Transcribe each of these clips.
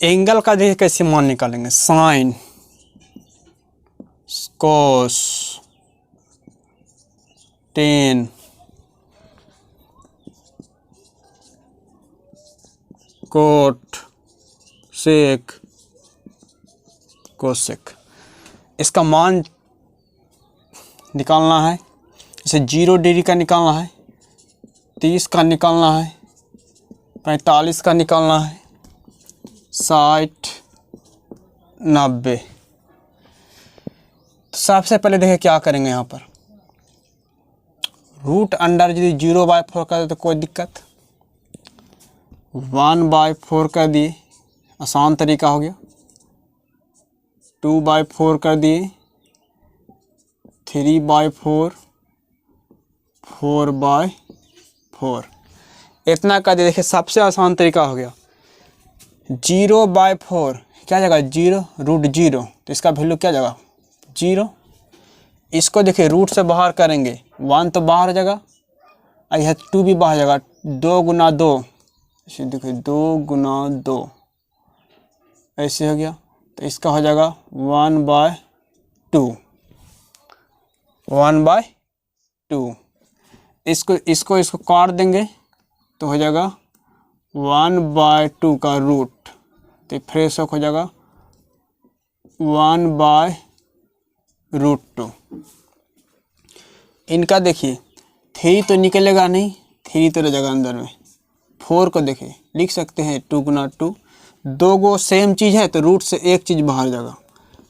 Angle का देखिए कैसे मान निकालेंगे, साइन, कोस, टेन, कोट, सेक, कोसेक। इसका मान निकालना है। इसे 0 डिग्री का निकालना है, 30 का निकालना है, 45 का निकालना है, 60, 90। तो सबसे पहले देखिए क्या करेंगे यहाँ पर, रूट अंडर यदि 0/4 कर दे तो कोई दिक्कत, 1/4 कर दिए, आसान तरीका हो गया, 2/4 कर दिए, 3/4, 4/4, इतना कर दिए। देखिए सबसे आसान तरीका हो गया। 0/4 क्या जगह 0, √0, तो इसका वैल्यू क्या जगह 0। इसको देखिए रूट से बाहर करेंगे, 1 तो बाहर जगह, और यह 2 भी बाहर जगह, 2 × 2, इसे देखिए 2 × 2 ऐसे हो गया। तो इसका हो जाएगा 1/2, 1/2। इसको काट देंगे तो हो जाएगा 1/2 का रूट, तो फ्रेश हो जाएगा 1/√2। इनका देखिए 3 तो निकलेगा नहीं, 3 तो रह जाएगा अंदर में। 4 को देखिए लिख सकते हैं 2 × 2, 2 गो सेम चीज़ है तो रूट से एक चीज़ बाहर जाएगा,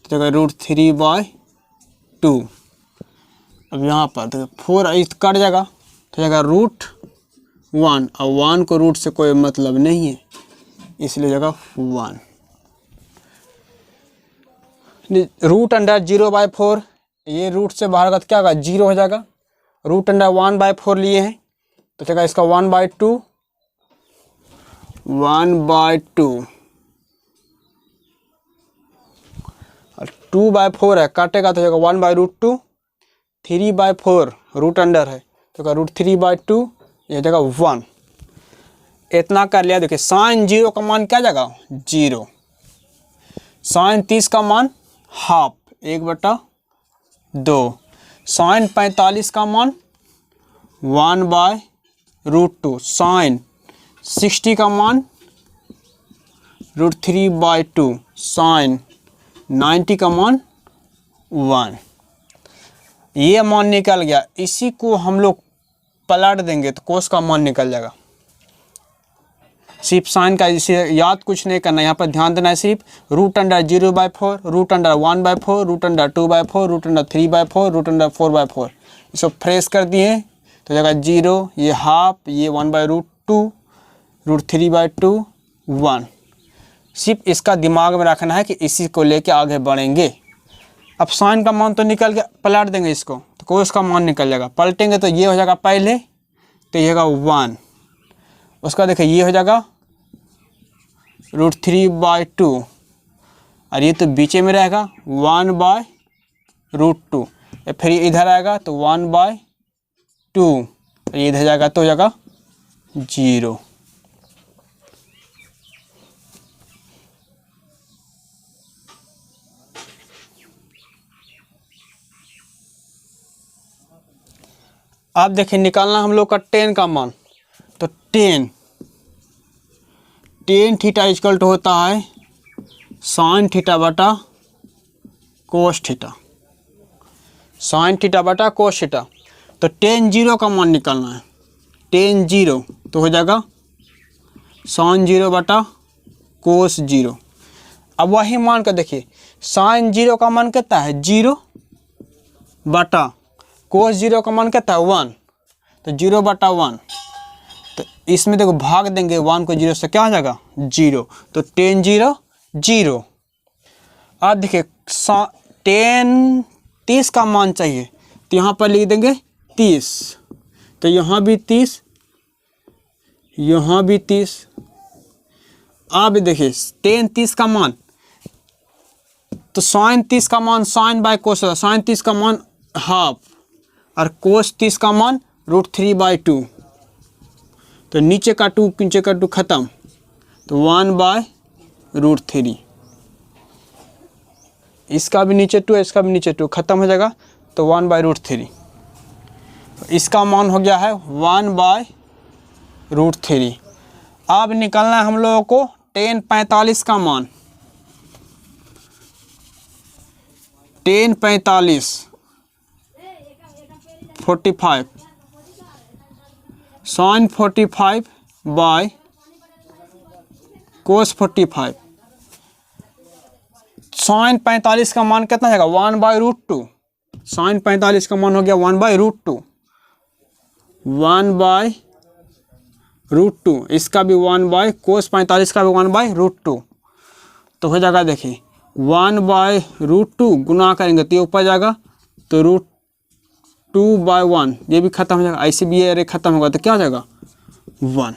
तो जगह √3/2। अब यहाँ पर देखो 4 कट जाएगा तो जगह √1, और 1 को रूट से कोई मतलब नहीं है, इसलिए जगह 1। रूट अंडर 0/4, ये रूट से बाहर का तो क्या होगा 0 हो जाएगा। रूट अंडर 1/4 लिए हैं तो जगह इसका 1/2, 1/2, और 2/4 है, काटेगा तो जगह 1/√2, 3/4 रूट अंडर है तो का √3/2, यह जगह 1। इतना कर लिया। देखिए साइन 0 का मान क्या जगह 0, साइन 30 का मान हाफ 1/2, साइन 45 का मान 1/√2, साइन 60 का मान √3/2, साइन 90 का मान 1। ये मान निकल गया। इसी को हम लोग पलट देंगे तो कोस का मान निकल जाएगा। सिर्फ साइन का इसे याद कुछ नहीं करना, यहाँ पर ध्यान देना है सिर्फ root under 0/4, root under 1/4, root under 2/4, root under 3/4, root under 4/4। इसको फ्रेश कर दिए तो जगह 0, ये हाफ, ये 1/√2, √3/2, 1। सिर्फ इसका दिमाग में रखना है कि इसी को लेके आगे बढ़ेंगे। अब साइन का मान तो निकल गया, पलट देंगे इसको तो कोस का मान निकल जाएगा। पलटेंगे तो ये हो जाएगा पहले, तो ये होगा 1, उसका देखिए ये हो जाएगा √3/2, और ये तो बीचे में रहेगा 1/√2, फिर इधर आएगा तो 1/2, ये इधर जाएगा तो हो जाएगा 0। अब देखिए निकालना हम लोग का टेन का मान, तो टेन थीटा इक्वल टू होता है साइन थीटा बटा कोस थीटा, साइन थीटा बटा कोस थीटा। तो टेन 0 का मान निकालना है, टेन 0 तो हो जाएगा साइन 0 बटा कोस 0। अब वही मान का देखिए साइन 0 का मान कितना है 0 बटा कोस 0 का मान कितना है 1, तो 0/1। तो इसमें देखो भाग देंगे 1 को 0 से, क्या हो जाएगा 0, तो टेन 0 0। अब देखिए टेन 30 का मान चाहिए तो यहाँ पर लिख देंगे 30, तो यहाँ भी 30, यहाँ भी 30। अब देखिए टेन 30 का मान, तो साइन 30 का मान साइन बाय कोस, साइन 30 का मान हाफ, और कोस 30 का मान √3/2। तो नीचे का 2 खत्म, तो 1/2 रूट थ्री। इसका भी नीचे 2 इसका भी नीचे 2 खत्म हो जाएगा तो 1 बाई रूट थ्री। इसका मान हो गया है 1 बाई रूट थ्री। अब निकालना है हम लोगों को tan 45 का मान। tan 45 45 sin 45 bye cos 45। sin 45 का मान कितना जाएगा 1 बाई रूट टू। sin 45 का मान हो गया 1 by root two. 1 by root two, इसका भी 1 बाई कोस 45 का भी 1 बाई रूट टू। तो हो जाएगा देखिए 1 बाई रूट टू गुना करेंगे तो ये ऊपर जाएगा तो रूट 2 बाई 1 ये भी खत्म हो जाएगा। ऐसे भी ये खत्म होगा तो क्या हो जाएगा 1।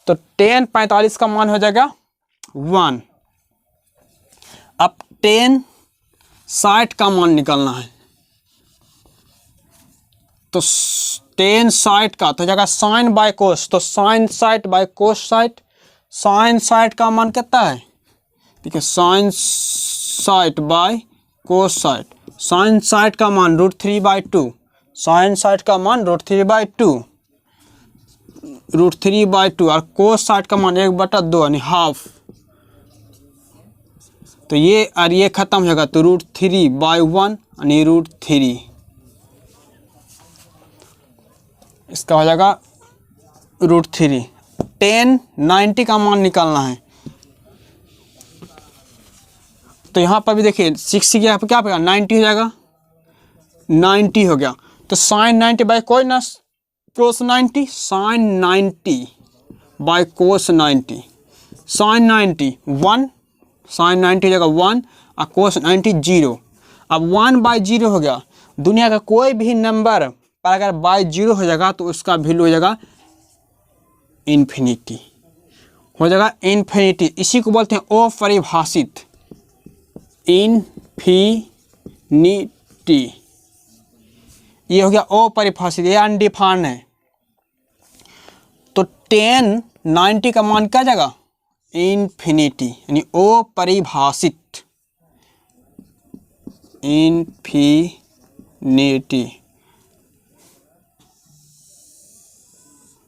तो tan 45 का मान हो जाएगा 1। अब tan 60 का मान निकालना है तो tan 60 का तो जाएगा साइन बाय कोस। तो साइन 60 बाय कोस 60। साइन 60 का मान कितना है ठीक है साइन 60 बाय कोस 60। साइन 60 का मान रूट 3 बाई 2। साइन 60 का मान रूट 3 बाई 2 रूट 3 बाई 2 और कोस 60 का मान 1/2 यानी हाफ। तो ये और ये खत्म हो जाएगा तो रूट 3 बाई 1 यानी रूट 3। इसका हो जाएगा रूट 3। tan 90 का मान निकालना है तो यहाँ पर भी देखिए 6 क्या क्या हो 90 हो जाएगा 90 हो गया। तो साइन 90 बाई कोई ना cos 90 sine 90 by cos 90। Sine 90 1 sine 90 हो जाएगा 1 और कोस 90 0। अब 1 बाई 0 हो गया। दुनिया का कोई भी नंबर पर अगर बाई 0 हो जाएगा तो उसका वैल्यू हो जाएगा इन्फिनिटी। हो जाएगा इन्फिनिटी। इसी को बोलते हैं अपरिभाषित इन्फिनिटी। ये हो गया अपरिभाषित ये अनडिफाइंड है। तो tan 90 का मान क्या जाएगा इन्फिनिटी यानी अपरिभाषित इन्फिनिटी।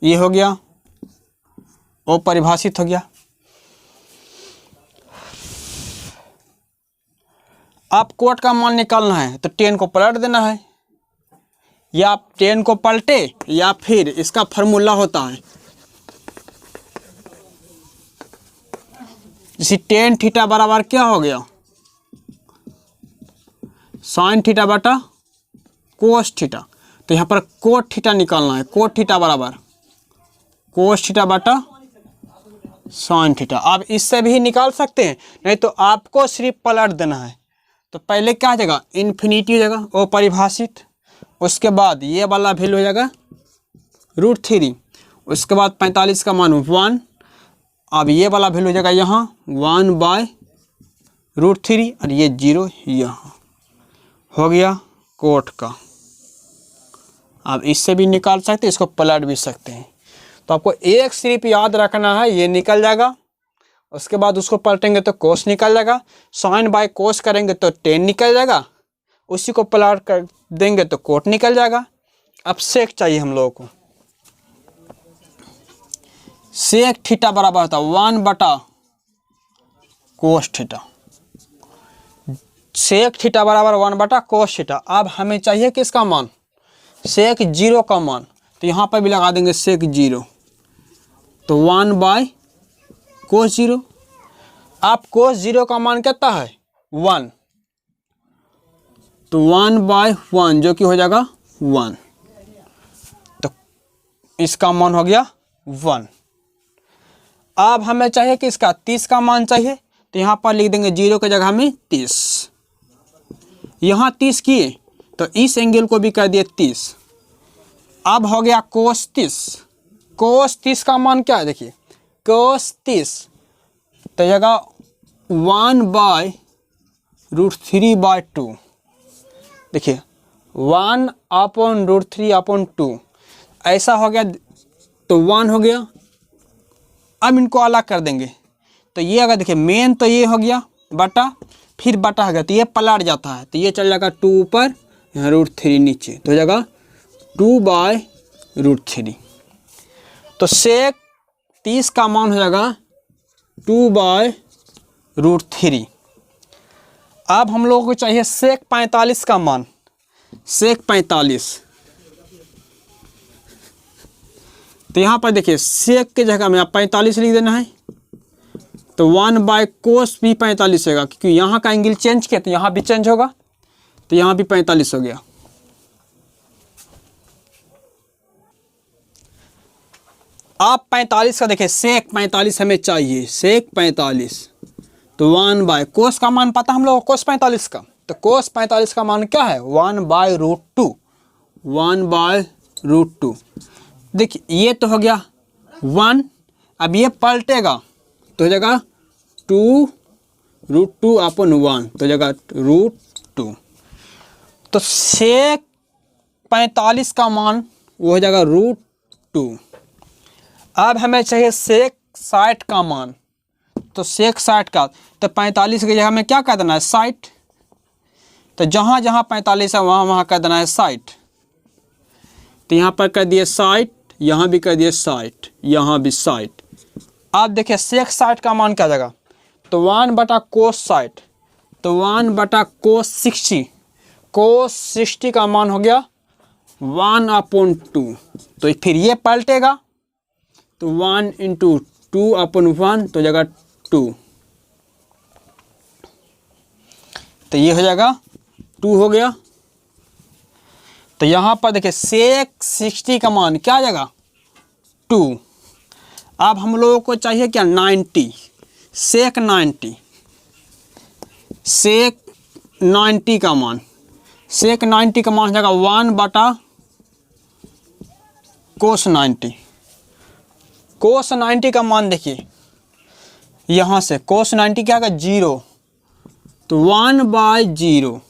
ये हो गया अपरिभाषित हो गया। आप कोट का मान निकालना है तो tan को पलट देना है या आप tan को पलटे या फिर इसका फॉर्मूला होता है जैसे tan थीटा बराबर क्या हो गया साइन थीटा बटा कोस थीटा। तो यहाँ पर कोट थीटा निकालना है। कोट थीटा बराबर कोस थीटा बटा साइन थीटा। आप इससे भी निकाल सकते हैं नहीं तो आपको सिर्फ पलट देना है। तो पहले क्या हो जाएगा इन्फिनिटी हो जाएगा वो परिभाषित। उसके बाद ये वाला वैल्यू हो जाएगा रूट 3। उसके बाद 45 का मान 1। अब ये वाला वैल्यू हो जाएगा यहाँ 1 बाय रूट 3 और ये 0 यहाँ हो गया कोट का। आप इससे भी निकाल सकते हैं इसको पलट भी सकते हैं। तो आपको एक सिर्फ याद रखना है ये निकल जाएगा। उसके बाद उसको पलटेंगे तो कोस निकल जाएगा। साइन बाय कोस करेंगे तो tan निकल जाएगा। उसी को पलट कर देंगे तो कोट निकल जाएगा। अब सेक चाहिए हम लोगों को। सेक थीटा बराबर होता है 1 बटा कोस थीटा। सेक थीटा बराबर 1 बटा कोस थीटा। अब हमें चाहिए किसका मान सेक 0 का मान। तो यहाँ पर भी लगा देंगे सेक 0 तो 1 बाय कोस 0। आप कोस 0 का मान कितना है 1 तो 1 बाय 1 जो कि हो जाएगा 1। तो इसका मान हो गया 1। अब हमें चाहिए कि इसका 30 का मान चाहिए तो यहाँ पर लिख देंगे 0 की जगह में 30। यहाँ 30 किए तो इस एंगल को भी कर दिए 30। अब हो गया कोस 30। कोस 30 का मान क्या है देखिए कोस 30 तो जगह 1 बाय रूट 3 बाय 2। देखिए 1 अपॉन रूट 3 अपॉन 2 ऐसा हो गया तो 1 हो गया। अब इनको अलग कर देंगे तो ये अगर देखिए मेन तो ये हो गया बटा, फिर बटा हो गया तो ये पलट जाता है, तो ये चल जाएगा 2 ऊपर, यहाँ √3 नीचे, तो हो जाएगा 2/√3। तो सेक 30 का मान हो जाएगा 2/√3। अब हम लोगों को चाहिए सेक 45 का मान। सेक 45, तो यहाँ पर देखिए सेक की जगह में आप 45 लिख देना है, तो 1/कोस भी 45 होगा, क्योंकि यहाँ का एंगल चेंज किया तो यहाँ भी चेंज होगा, तो यहाँ भी 45 हो गया। आप 45 का देखिए, सेक 45 हमें चाहिए, सेक 45, तो 1/कोस का मान पता हम लोग कोस 45 का, तो कोस 45 का मान क्या है 1/√2, 1/√2। देखिए ये तो हो गया 1, अब ये पलटेगा तो हो जाएगा 2√2/1, तो हो जाएगा √2। तो सेक 45 का मान वो हो जाएगा √2। अब हमें चाहिए सेक 60 का मान, तो सेक 60 का, तो 45 की जगह में क्या कर देना है 60, तो जहाँ जहाँ 45 है वहाँ वहाँ कर देना है 60, तो यहाँ पर कर दिए 60, यहाँ भी कर दिए 60, यहाँ भी 60। आप देखिए सेक 60 का मान क्या जाएगा, तो 1/कोस 60, तो 1/कोस 60, कोस 60 का मान हो गया 1/2, तो फिर ये पलटेगा तो 1 × 2/1, तो हो जाएगा 2, तो ये हो जाएगा 2 हो गया। तो यहाँ पर देखिए सेक 60 का मान क्या आ जाएगा 2। अब हम लोगों को चाहिए क्या 90, सेक 90, सेक 90 का मान, सेक 90 का मान हो जाएगा 1/कोस 90। कोस 90 का मान देखिए यहाँ से कोस 90 क्या होगा 0, तो 1/0।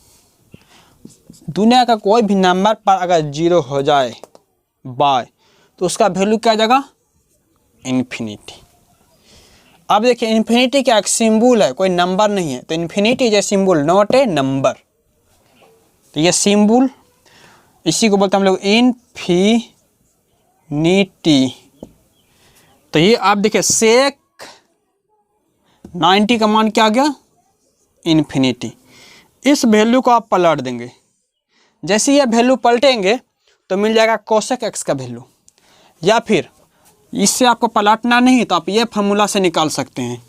दुनिया का कोई भी नंबर पर अगर 0 हो जाए बाय, तो उसका वैल्यू क्या आ जाएगा इन्फिनिटी। अब देखिए इन्फिनिटी क्या एक सिंबल है, कोई नंबर नहीं है, तो infinity is a symbol not a number, तो ये सिंबल इसी को बोलते हैं हम लोग इन्फिनिटी। तो ये आप देखिए सेक 90 का मान क्या आ गया इन्फिनिटी। इस वैल्यू को आप पलट देंगे, जैसे ये वैल्यू पलटेंगे तो मिल जाएगा कोसेक x का वैल्यू, या फिर इससे आपको पलटना नहीं तो आप ये फार्मूला से निकाल सकते हैं,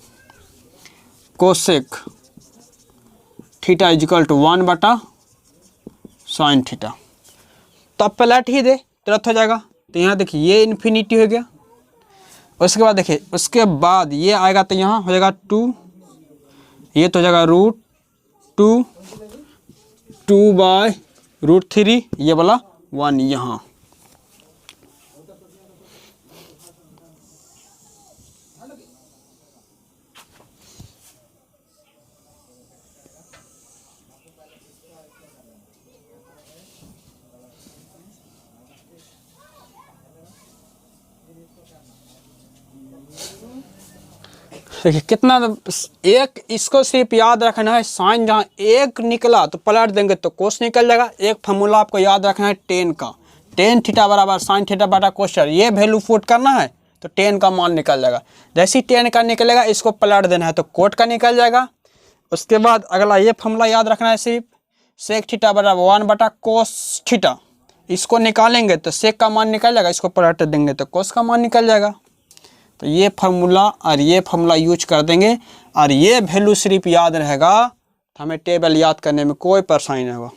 कोसेक थीटा = 1/sin थीटा। तो आप पलट ही दे तुरंत हो जाएगा। तो यहाँ देखिए ये इन्फिनिटी हो गया, उसके बाद देखिए उसके बाद ये आएगा तो यहाँ हो जाएगा 2, ये तो हो जाएगा √2, 2/√3, ये वाला 1 यहाँ। देखिए कितना, एक इसको सिर्फ याद रखना है, साइन जहाँ एक निकला तो पलट देंगे तो कोस निकल जाएगा। एक फार्मूला आपको याद रखना है टेन का, टेन थीटा बराबर साइन थीटा बटा कोस, ये वैल्यू पुट करना है तो टेन का मान निकल जाएगा। जैसे ही टेन का निकलेगा इसको पलट देना है तो कोट का निकल जाएगा। उसके बाद अगला ये फार्मूला याद रखना है सिर्फ सेक थीटा बराबर 1/कोस थीटा, इसको निकालेंगे तो सेक का मान निकल जाएगा, इसको पलट देंगे तो कोस का मान निकल जाएगा। तो ये फार्मूला और ये फार्मूला यूज कर देंगे और ये वैल्यू सिर्फ याद रहेगा, तो हमें टेबल याद करने में कोई परेशानी नहीं होगा।